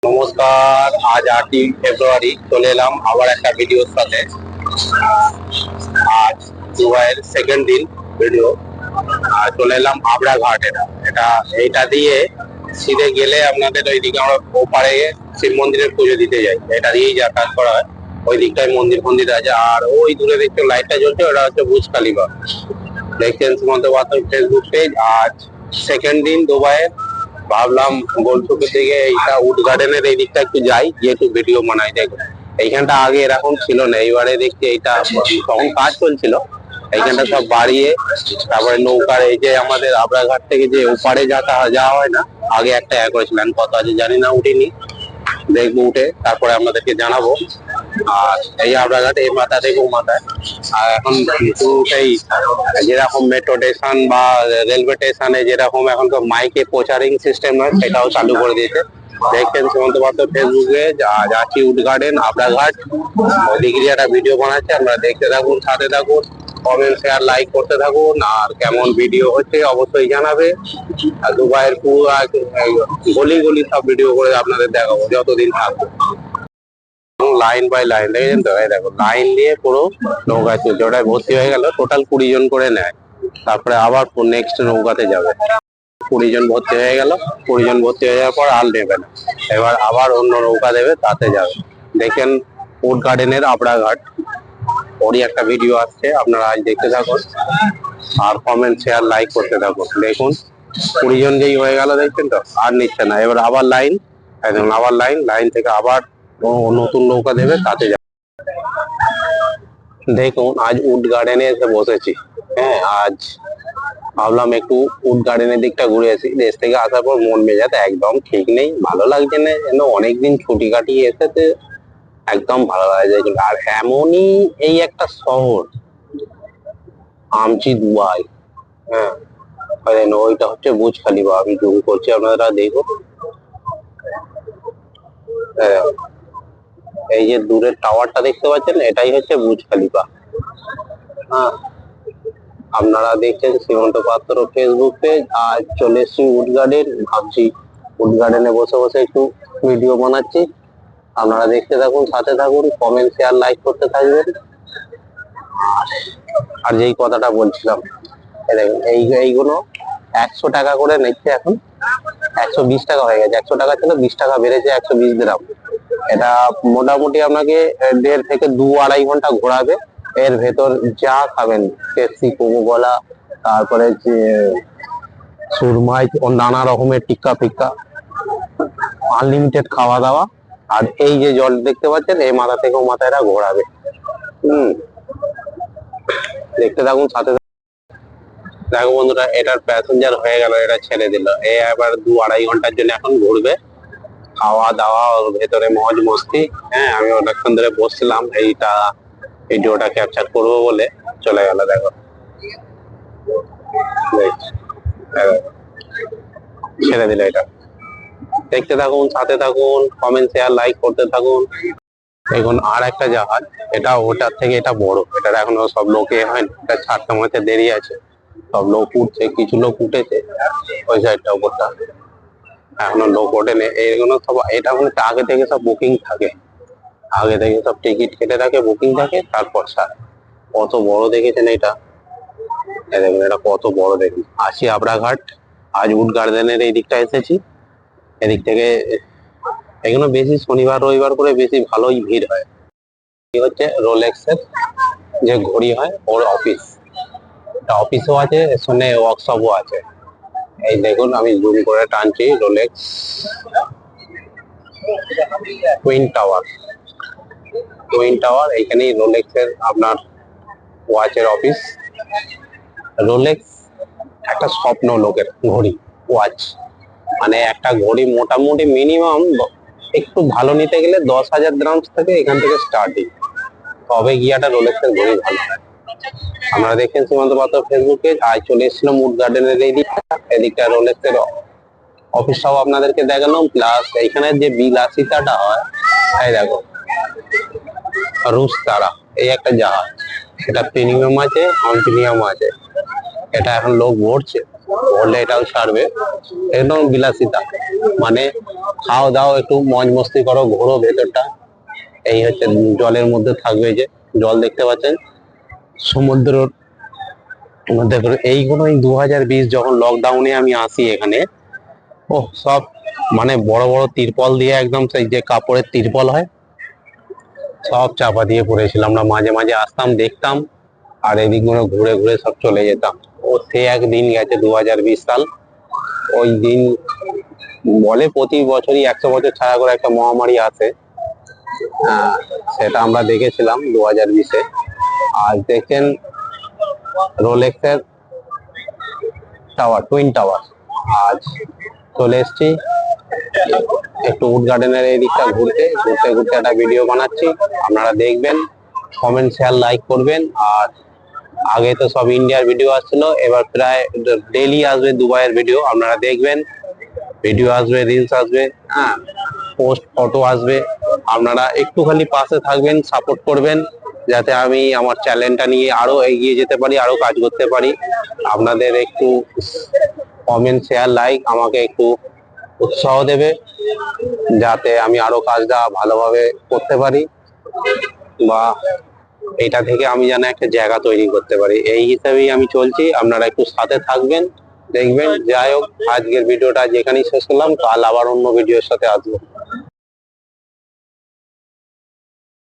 নমস্কার, আজ 8ই ফেব্রুয়ারি চলে এলাম আবার একটা ভিডিওর সাথে। আজ দুবাইয়ের সেকেন্ড দিন ভিডিও। আর চলে এলাম আবরা ঘাট। এইটা দিয়ে সিধে গেলে আপনাদের ওইদিকে আমরা ওপারে শিব মন্দিরের পুজো দিতে যাই, এটা দিয়েই যাতায়াত করা হয়। ওই দিকটায় মন্দির ফন্দির আছে, আর ওই দূরে দেখতে লাইটটা জ্বলছে, ওটা হচ্ছে বুর্জ খালিফা। দেখছেন সুমন্ত পাত্র ফেসবুক পেজ। আজ সেকেন্ড দিন দুবাইয়ের, ভাবলাম গোলচকের দিকে এইটা উড গার্ডেনের এই দিকটা একটু যাই, যেহেতু ভিডিও বানাই। দেখো এইখানটা আগে এরকম ছিল না, এইবারে দেখছি এইটা তখন কাজ চলছিল, এইখানটা সব বাড়িয়ে তারপরে নৌকার এই যে আমাদের আবরাঘাট থেকে যে ওপারে যাওয়া হয় না, আগে একটা করেছিলেন, কত আছে জানি না, উঠিনি, দেখবো উঠে তারপরে আমাদেরকে জানাবো। আর এই আবরাঘাট এই মাথা থেকে ও মাথায়। আর এখন সেই যেরকম মেট্রো স্টেশন বা রেলওয়ে স্টেশনে যেরকম এখন তো মাইকে প্রচারিং সিস্টেম হয়, সেটাও চালু করে দিয়েছে। দেখছেন সুমন্ত পাত্র ফেসবুকে, যাচ্ছি উড গার্ডেন আবরাঘাট, ওদিকে একটা ভিডিও বানাচ্ছে, আমরা দেখতে থাকুন, সাথে থাকুন, কমেন্ট শেয়ার লাইক করতে থাকুন। আর কেমন ভিডিও হচ্ছে অবশ্যই জানাবে। আর দুবাইয়ের পুরো গলি গলি সব ভিডিও করে আপনাদের দেখাবো যতদিন থাকবো। লাইন বাই লাইন দেখেছেন তো, এই দেখো লাইন দিয়ে পুরো নৌকা চলছে, ওটাই ভর্তি হয়ে গেল, টোটাল 20 জন করে নেয়। তারপরে আবার নেক্সট নৌকাতে যাবে, 20 জন ভর্তি হয়ে গেল, 20 জন ভর্তি হয়ে যাওয়ার পর আর নেবে না, এবার আবার অন্য নৌকা দেবে, তাতে যাবে। দেখেন উড গার্ডেনের আবরাঘাট, ওরই একটা ভিডিও আসছে, আপনারা আজ দেখতে থাকুন আর কমেন্ট শেয়ার লাইক করতে থাকুন। দেখুন 20 জন যেই হয়ে গেল, দেখছেন তো, আর নিচ্ছে না, এবার আবার লাইন, একদম আবার লাইন, লাইন থেকে আবার নতুন নৌকা দেবে, তাতে যাবে। দেখুন আজ উড গার্ডেনে এসে বসেছি। হ্যাঁ, আজ ভাবলাম একটু উড গার্ডেনের দিকটা ঘুরে আসি। দেশ থেকে আসার পর মন মেজাজ একদম ঠিক নেই, ভালো লাগছে না, যেন অনেকদিন ছুটি কাটিয়ে এসেছে, একদম ভালো লাগে। আর এমনই এই একটা শহর আমচি দুবাই। হ্যাঁ, ওইটা হচ্ছে বুর্জ খালিফা, আমি জুম করছি, আপনারা দেখুন। এই যে দূরের টাওয়ারটা দেখতে পাচ্ছেন, এটাই হচ্ছে বুর্জ খালিফা। হ্যাঁ, আপনারা দেখছেন শ্রীমন্ত পাত্র ফেসবুক পেজ। আজ চলে এসছি উড গার্ডেন, ভাবছি উড গার্ডেনে বসে বসে একটু ভিডিও বানাচ্ছি, আপনারা দেখতে থাকুন, সাথে থাকুন, কমেন্ট শেয়ার লাইক করতে থাকবেন। আর যেই কথাটা বলছিলাম, দেখুন এইগুলো 100 টাকা করে নিচ্ছে এখন, 120 টাকা হয়ে গেছে, 100 টাকা ছিল, 20 টাকা বেড়েছে, 120 গ্রাম। এটা মোটামুটি আপনাকে 1.5 থেকে 2-2.5 ঘন্টা ঘোরাবে। এর ভেতর যা খাবেন, পেপসি, কোকোকোলা, তারপরে যে সুরমাই, নানা রকমের টিক্কা ফিক্কা, আনলিমিটেড খাওয়া দাওয়া। আর এই যে জল দেখতে পাচ্ছেন, এই মাথা থেকে ও মাথায় এরা ঘোরাবে। দেখতে থাকুন, সাথে দেখো বন্ধুরা, এটার প্যাসেঞ্জার হয়ে গেল, এটা ছেড়ে দিল, এ আবার 2-2.5 ঘন্টার জন্য এখন ঘুরবে, খাওয়া দাওয়া ওর ভেতরে মজ মস্তি। হ্যাঁ, আমি অনেকক্ষণ ধরে বসছিলাম এইটা ভিডিওটা ক্যাপচার করবো বলে, চলে গেল। দেখো ছেড়ে দিল, এটা দেখতে থাকুন, সাথে থাকুন, কমেন্ট শেয়ার লাইক করতে থাকুন। এখন আর একটা জাহাজ, এটা ওটার থেকে এটা বড়, এটার এখনো সব লোকে হয়নি, এটা ছাড়তে মাঝে দেরি আছে, সব লোক উঠছে, কিছু লোক উঠেছে ওই সাইডটা, উপরটা এখনো লোক ওঠেনি। এইগুলো সব, এটা হচ্ছে আগে থেকে সব বুকিং থাকে, আগে থেকে সব টিকিট কেটে রাখে, বুকিং থাকে, তারপর স্যার কত বড় দেখেছেন এটা, দেখুন এটা কত বড় দেখুন। আসি আবরাঘাট, আজ উড গার্ডেনের এই দিকটা এসেছি, এদিক থেকে এগুলো বেশি শনিবার রবিবার করে বেশি ভালোই ভিড় হয়। কি হচ্ছে রোলেক্সের যে ঘড়ি হয়, ওর অফিস, অফিসও আছে, শুনে ওয়ার্কশপও আছে। এই দেখুন আমি জুম করে টানছি, Rolex twin tower, twin tower, এইখানেই রোলেক্সের আপনার ওয়াচের অফিস। রোলেক্স একটা স্বপ্ন লোকের ঘড়ি, ওয়াচ, মানে একটা ঘড়ি মোটামুটি মিনিমাম একটু ভালো নিতে গেলে 10,000 দ্রামস থেকে এখান থেকে স্টার্টিং, তবে গিয়াটা রোলেক্সের ঘড়ি ভালো হয়। আমরা দেখেন সীমান্ত পাত্র ফেসবুকে, আজ চলে এসেছিলাম উড গার্ডেনের এই দিকটা, এদিকটা রোলেক্সের অফিসটাও আপনাদেরকে দেখালাম, প্লাস এইখানে যে বিলাসিতাটা হয়, এই দেখো রুস্তারা, এই একটা জাহাজ, এটা প্রিমিয়াম আছে, কন্টিনিয়াম আছে, এটা এখন লোক ভরছে, বললে এটাও ছাড়বে। একদম বিলাসিতা, মানে খাও দাও একটু মজ মস্তি করো, ঘোরো ভেতরটা। এই হচ্ছে, জলের মধ্যে থাকবে, যে জল দেখতে পাচ্ছেন সমুদ্রের মধ্যে করে। এইগুলো 2020 যখন লকডাউনে আমি আসি এখানে, ও সব মানে বড় বড় তিরপল দিয়ে, একদম সেই যে কাপড়ের তিরপল হয়, সব চাপা দিয়ে পড়েছিলাম। আমরা মাঝে মাঝে আসতাম, দেখতাম, আর এদিকগুলো ঘুরে ঘুরে সব চলে যেতাম। ও সে একদিন গেছে 2020 সাল। ওই দিন বলে প্রতি বছরই 100 বছর ছাড়া করে একটা মহামারী আসে। সেটা আমরা দেখেছিলাম 2020-এ। আর দেখেন রোলেক্সের টাওয়ার, টুইন টাওয়ার। আজ চলে এসছি একটু উড গার্ডেনের এই দিকটা ঘুরতে ঘুরতে ঘুরতে একটা ভিডিও বানাচ্ছি, আপনারা দেখবেন, কমেন্ট শেয়ার লাইক করবেন। আর আগে তো সব ইন্ডিয়ার ভিডিও আসছিল, এবার প্রায় ডেইলি আসবে দুবাইয়ের ভিডিও, আপনারা দেখবেন। ভিডিও আসবে, রিলস আসবে, হ্যাঁ, পোস্ট ফটো আসবে। আপনারা একটু খালি পাশে থাকবেন, সাপোর্ট করবেন, যাতে আমি আমার চ্যানেলটা নিয়ে আরো এগিয়ে যেতে পারি, আরো কাজ করতে পারি। আপনাদের একটু কমেন্ট শেয়ার লাইক আমাকে একটু উৎসাহ দেবে, যাতে আমি আরো কাজটা ভালোভাবে করতে পারি, বা এটা থেকে আমি যেন একটা জায়গা তৈরি করতে পারি। এই হিসাবেই আমি চলছি, আপনারা একটু সাথে থাকবেন, দেখবেন। যাই হোক, আজকের ভিডিওটা যেখানেই শেষ করলাম, কাল আবার অন্য ভিডিওর সাথে আসবো।